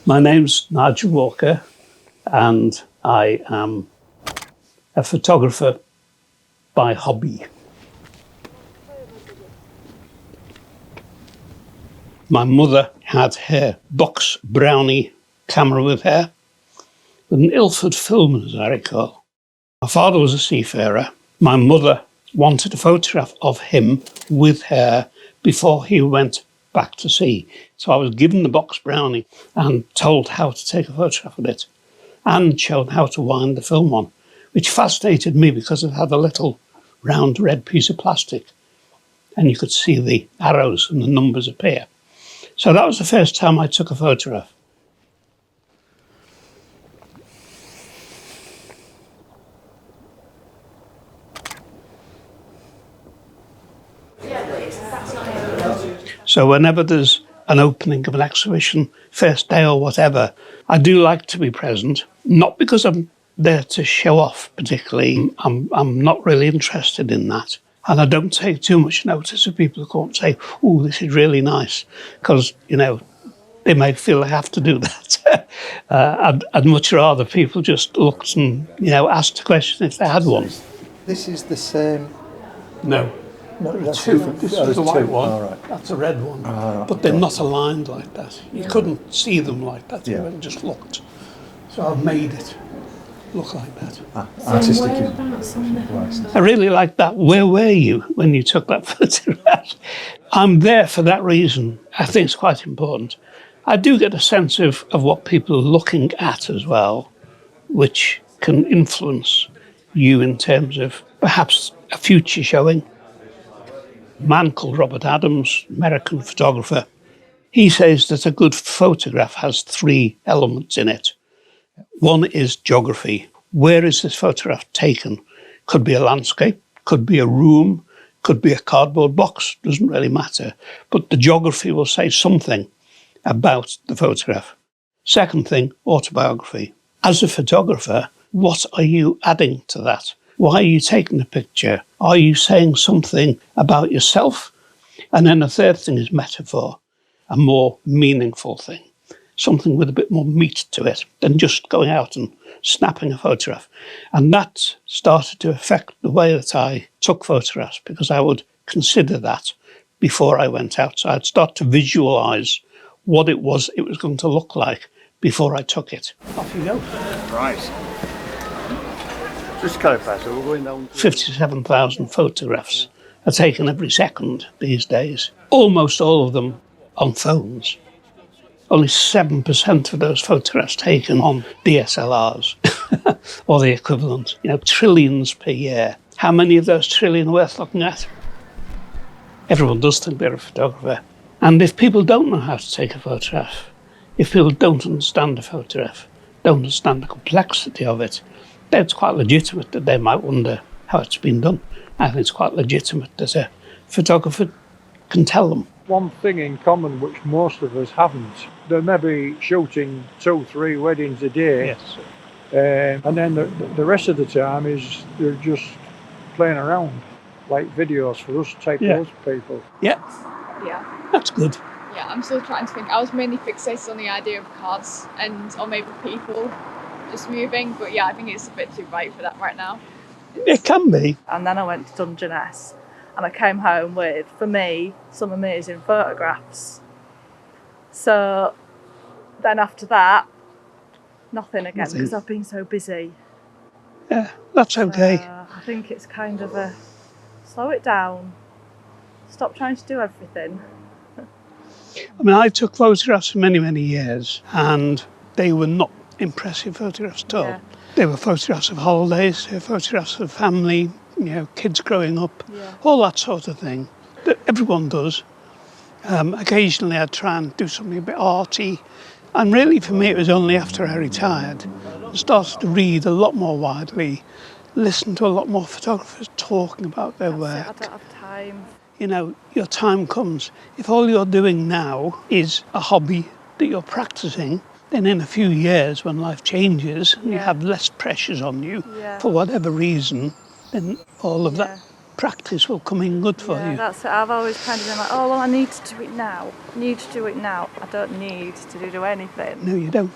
My name's Nigel Walker, and I am a photographer by hobby. My mother had her box Brownie camera with her, with an Ilford film, as I recall. My father was a seafarer. My mother wanted a photograph of him with her before he went back to sea. So I was given the box Brownie and told how to take a photograph of it and shown how to wind the film on, which fascinated me because it had a little round red piece of plastic and you could see the arrows and the numbers appear. So that was the first time I took a photograph. So whenever there's an opening of an exhibition, first day or whatever, I do like to be present, not because I'm there to show off particularly. I'm not really interested in that. And I don't take too much notice of people who come and say, oh, this is really nice, because, you know, they may feel they have to do that. I'd much rather people just looked and, you know, asked a question if they had one. This is the same? No. No, that's two. different. This is the white one. Oh, right. That's a red one. Oh, right. But they're not aligned like that. You couldn't see them like that. Yeah. You went and just looked. So I've made it look like that. Artistic. I really like that. Where were you when you took that photograph? I'm there for that reason. I think it's quite important. I do get a sense of what people are looking at as well, which can influence you in terms of perhaps a future showing. A man called Robert Adams, American photographer, he says that a good photograph has three elements in it. One is geography. Where is this photograph taken? Could be a landscape, could be a room, could be a cardboard box, doesn't really matter. But the geography will say something about the photograph. Second thing, autobiography. As a photographer, what are you adding to that? Why are you taking the picture? Are you saying something about yourself? And then the third thing is metaphor, a more meaningful thing, something with a bit more meat to it than just going out and snapping a photograph. And that started to affect the way that I took photographs, because I would consider that before I went out. So I'd start to visualise what it was going to look like before I took it. Off you go. Right. Just clarify, so we're going down to 57,000 photographs are taken every second these days. Almost all of them on phones. Only 7% of those photographs taken on DSLRs or the equivalent. You know, trillions per year. How many of those trillion are worth looking at? Everyone does think they're a photographer. And if people don't know how to take a photograph, if people don't understand a photograph, don't understand the complexity of it, then it's quite legitimate that they might wonder how it's been done. I think it's quite legitimate that a photographer can tell them. One thing in common which most of us haven't, they're maybe shooting 2-3 weddings a day. Yes. And then the rest of the time is they're just playing around, like videos for us type those people. Yeah. Yeah. That's good. Yeah, I'm still trying to think. I was mainly fixated on the idea of cars or maybe people just moving, but yeah, I think it's a bit too bright for that right now. It can be. And then I went to Dungeness and I came home with, for me, some amazing photographs. So then after that, nothing again, because I've been so busy. Yeah, that's okay. I think it's kind of a slow it down, stop trying to do everything. I mean, I took photographs for many, many years, and they were not impressive photographs at all. Yeah. They were photographs of holidays, they were photographs of family, you know, kids growing up, all that sort of thing that everyone does. Occasionally I'd try and do something a bit arty, and really for me it was only after I retired I started to read a lot more widely, listen to a lot more photographers talking about their work. I don't have time. You know, your time comes. If all you're doing now is a hobby that you're practicing, then in a few years when life changes and you have less pressures on you for whatever reason, then all of that practice will come in good for Yeah, you. that's it. I've always kind of been like, oh, well, I need to do it now. I need to do it now. I don't need to do anything. No, you don't.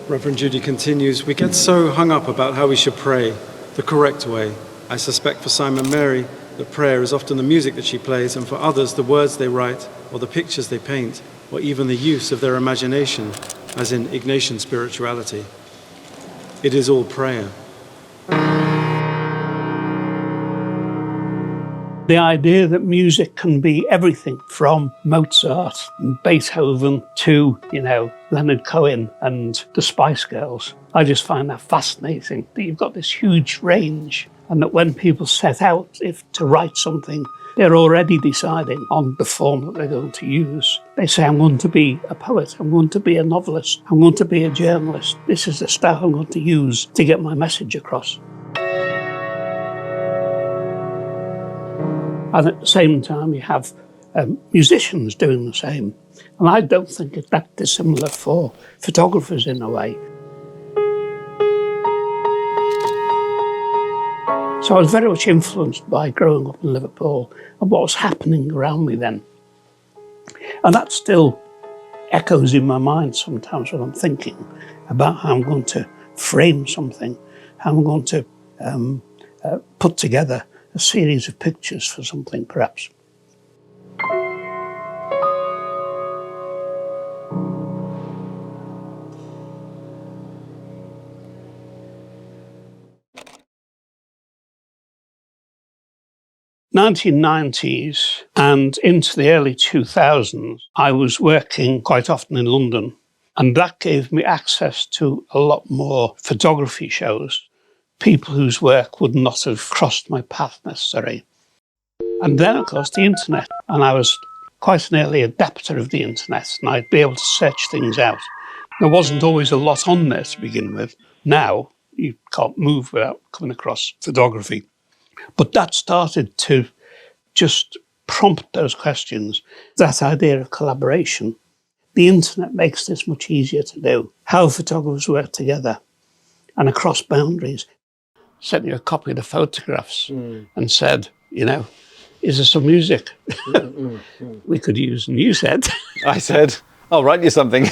Reverend Judy continues, we get so hung up about how we should pray, the correct way. I suspect for Simon Mary, that prayer is often the music that she plays, and for others, the words they write, or the pictures they paint, or even the use of their imagination, as in Ignatian spirituality. It is all prayer. The idea that music can be everything from Mozart and Beethoven to, Leonard Cohen and the Spice Girls. I just find that fascinating, that you've got this huge range, and that when people set out to write something, they're already deciding on the form that they're going to use. They say, I'm going to be a poet, I'm going to be a novelist, I'm going to be a journalist. This is the style I'm going to use to get my message across. And at the same time, you have musicians doing the same. And I don't think it's that dissimilar for photographers in a way. So I was very much influenced by growing up in Liverpool and what was happening around me then. And that still echoes in my mind sometimes when I'm thinking about how I'm going to frame something, how I'm going to put together a series of pictures for something, perhaps. (1990s) and into the early 2000s, I was working quite often in London, and that gave me access to a lot more photography shows, people whose work would not have crossed my path necessarily. And then, of course, the internet. And I was quite an early adapter of the internet, and I'd be able to search things out. There wasn't always a lot on there to begin with. Now, you can't move without coming across photography. But that started to just prompt those questions, that idea of collaboration. The internet makes this much easier to do. How photographers work together and across boundaries. Sent you a copy of the photographs and said, is there some music we could use? And you said... I said, I'll write you something.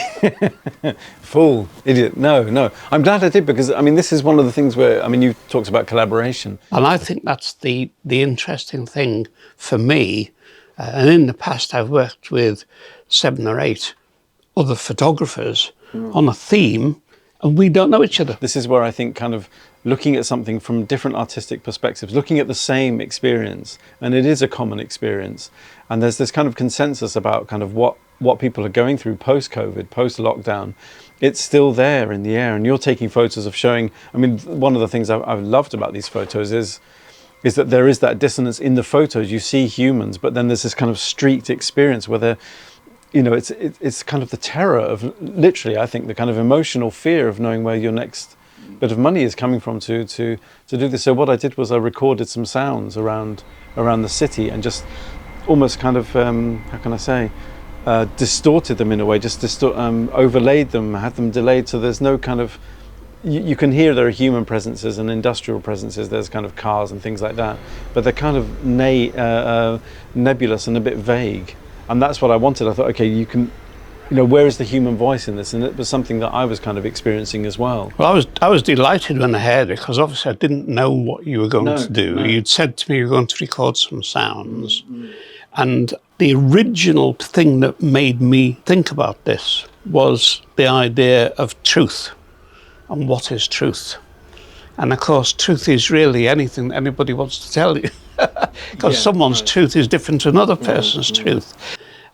Fool, idiot. No. I'm glad I did, because, this is one of the things where, you talked about collaboration. And I think that's the interesting thing for me. And in the past, I've worked with 7 or 8 other photographers on a theme, and we don't know each other. This is where I think kind of looking at something from different artistic perspectives, looking at the same experience, and it is a common experience. And there's this kind of consensus about kind of what people are going through post-COVID, post-lockdown. It's still there in the air, and you're taking photos of showing, one of the things I've loved about these photos is that there is that dissonance in the photos. You see humans, but then there's this kind of street experience where they're, it's kind of the terror of, literally, I think, the kind of emotional fear of knowing where your next bit of money is coming from to do this. So what I did was I recorded some sounds around the city and just almost kind of, how can I say, distorted them in a way, just overlaid them, had them delayed, so there's no kind of, you can hear there are human presences and industrial presences, there's kind of cars and things like that, but they're kind of nebulous and a bit vague. And that's what I wanted. I thought, okay, you can, where is the human voice in this? And it was something that I was kind of experiencing as well. Well, I was delighted when I heard it, because obviously I didn't know what you were going to do. No. You'd said to me you were going to record some sounds. And the original thing that made me think about this was the idea of truth and what is truth. And of course, truth is really anything that anybody wants to tell you, because someone's truth is different to another person's truth.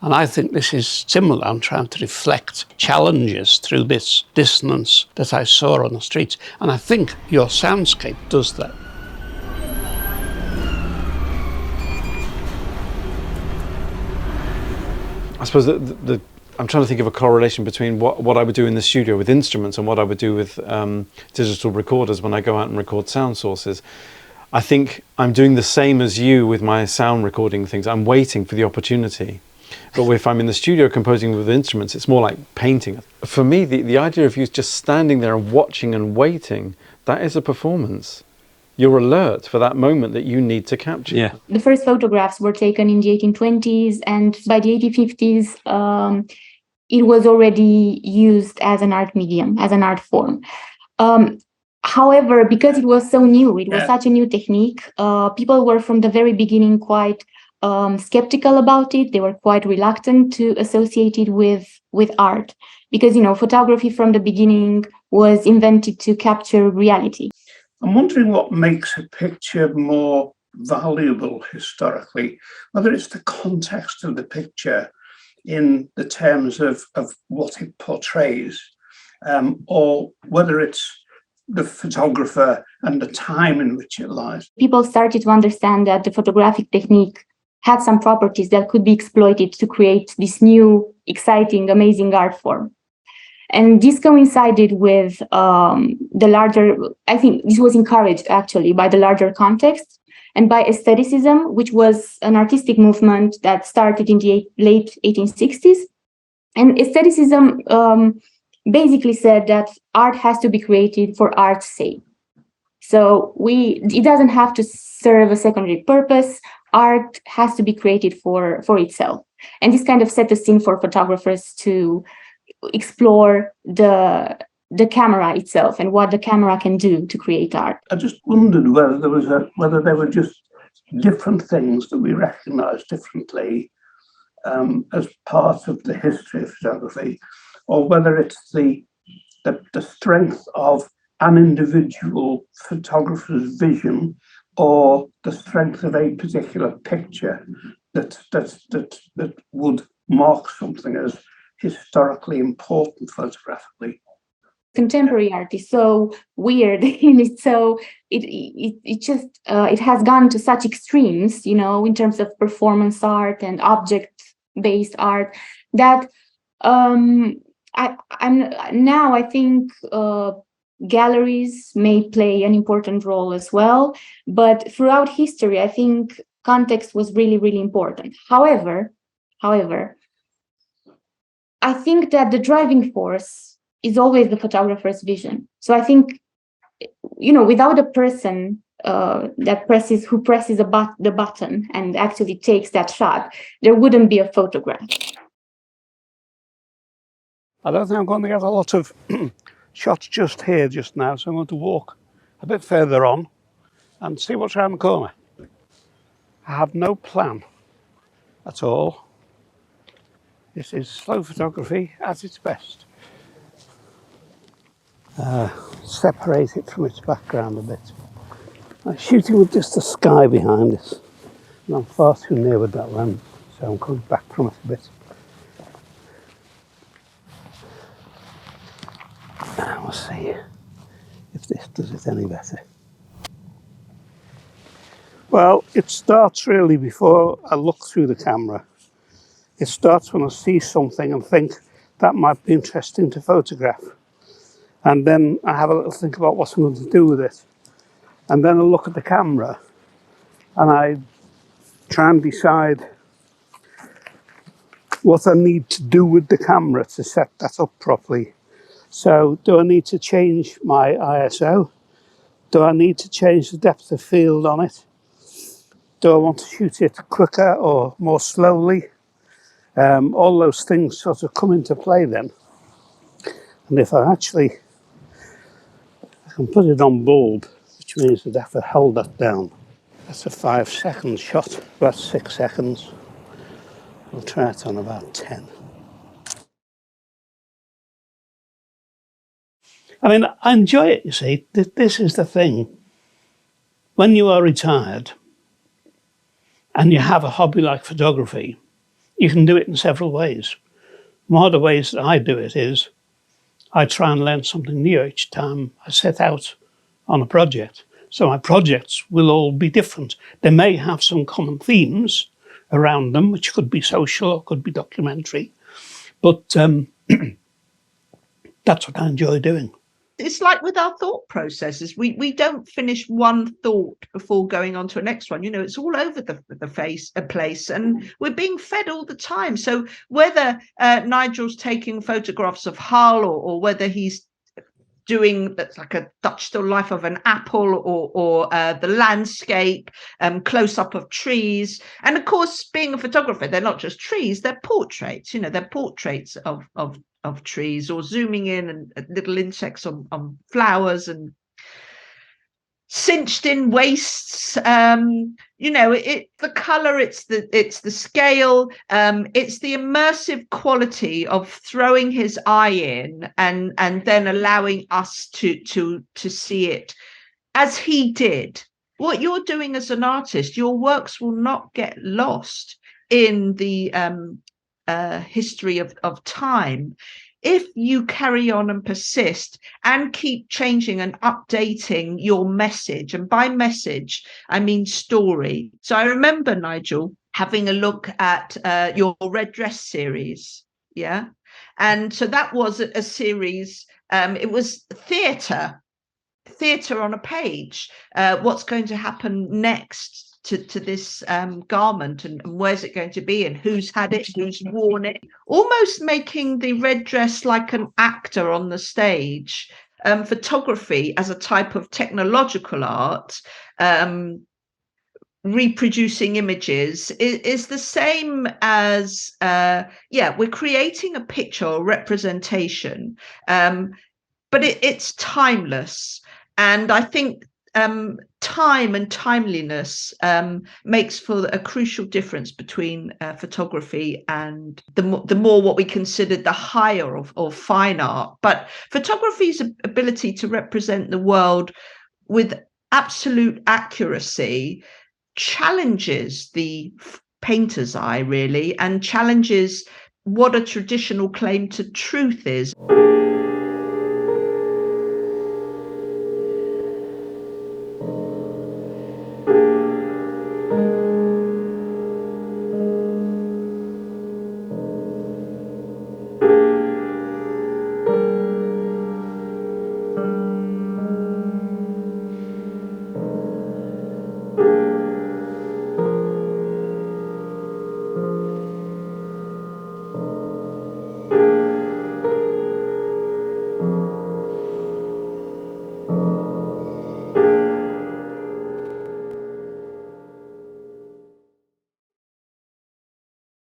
And I think this is similar. I'm trying to reflect challenges through this dissonance that I saw on the streets. And I think your soundscape does that. I suppose that I'm trying to think of a correlation between what I would do in the studio with instruments and what I would do with digital recorders when I go out and record sound sources. I think I'm doing the same as you with my sound recording things. I'm waiting for the opportunity. But if I'm in the studio composing with instruments, it's more like painting. For me, the idea of you just standing there and watching and waiting, that is a performance. You're alert for that moment that you need to capture. Yeah. The first photographs were taken in the 1820s, and by the 1850s, it was already used as an art medium, as an art form. However, because it was so new, it was such a new technique, people were from the very beginning quite skeptical about it. They were quite reluctant to associate it with art, because, you know, photography from the beginning was invented to capture reality. I'm wondering what makes a picture more valuable historically, whether it's the context of the picture in the terms of what it portrays, or whether it's the photographer and the time in which it lies. People started to understand that the photographic technique had some properties that could be exploited to create this new, exciting, amazing art form. And this coincided with the larger, I think this was encouraged actually by the larger context and by aestheticism, which was an artistic movement that started in the late 1860s. And aestheticism basically said that art has to be created for art's sake. So it doesn't have to serve a secondary purpose. Art has to be created for itself. And this kind of set the scene for photographers to explore the camera itself and what the camera can do to create art. I just wondered whether there were just different things that we recognise differently as part of the history of photography, or whether it's the strength of an individual photographer's vision or the strength of a particular picture that would mark something as historically important photographically. Contemporary art is so weird, and it's so it has gone to such extremes, you know, in terms of performance art and object-based art, that I think galleries may play an important role as well, but throughout history, I think context was really, really important. However, I think that the driving force is always the photographer's vision. So I think, you know, without a person who presses the button and actually takes that shot, there wouldn't be a photograph. I don't think I'm going to get a lot of shots just here just now, so I'm going to walk a bit further on and see what's around the corner. I have no plan at all. This is slow photography at its best. Separate it from its background a bit. I'm shooting with just the sky behind us, and I'm far too near with that lens, so I'm coming back from it a bit. And we'll see if this does it any better. Well, it starts really before I look through the camera. It starts when I see something and think that might be interesting to photograph. And then I have a little think about what I'm going to do with it. And then I look at the camera and I try and decide what I need to do with the camera to set that up properly. So do I need to change my ISO? Do I need to change the depth of field on it? Do I want to shoot it quicker or more slowly? All those things sort of come into play then. And if I can put it on bulb, which means that I have to hold that down. That's a 5-second shot, about 6 seconds. We'll try it on about 10. I mean, I enjoy it, you see. This is the thing. When you are retired and you have a hobby like photography, you can do it in several ways. One of the ways that I do it is I try and learn something new each time I set out on a project. So my projects will all be different. They may have some common themes around them, which could be social or could be documentary. But that's what I enjoy doing. it's like with our thought processes, we don't finish one thought before going on to a next one. You know, it's all over the place, and we're being fed all the time. So whether Nigel's taking photographs of Hull, or whether he's doing that's like a Dutch still life of an apple, or the landscape, close up of trees, and of course, being a photographer, they're not just trees, they're portraits. You know, they're portraits of trees, or zooming in and little insects on flowers, and cinched in waists. You know, the color, it's the scale, it's the immersive quality of throwing his eye in and then allowing us to see it as he did. What you're doing as an artist, your works will not get lost in the history of time if you carry on and persist and keep changing and updating your message. And by message, I mean story. So I remember, Nigel, having a look at your Red Dress series. Yeah. And so that was a series. It was theatre on a page. What's going to happen next to this garment, and where's it going to be, and who's had it, who's worn it, almost making the red dress like an actor on the stage. Photography as a type of technological art, reproducing images is the same as we're creating a picture or representation, but it's timeless. And I think time and timeliness makes for a crucial difference between photography and the more what we consider the higher or fine art. But photography's ability to represent the world with absolute accuracy challenges the painter's eye, really, and challenges what a traditional claim to truth is.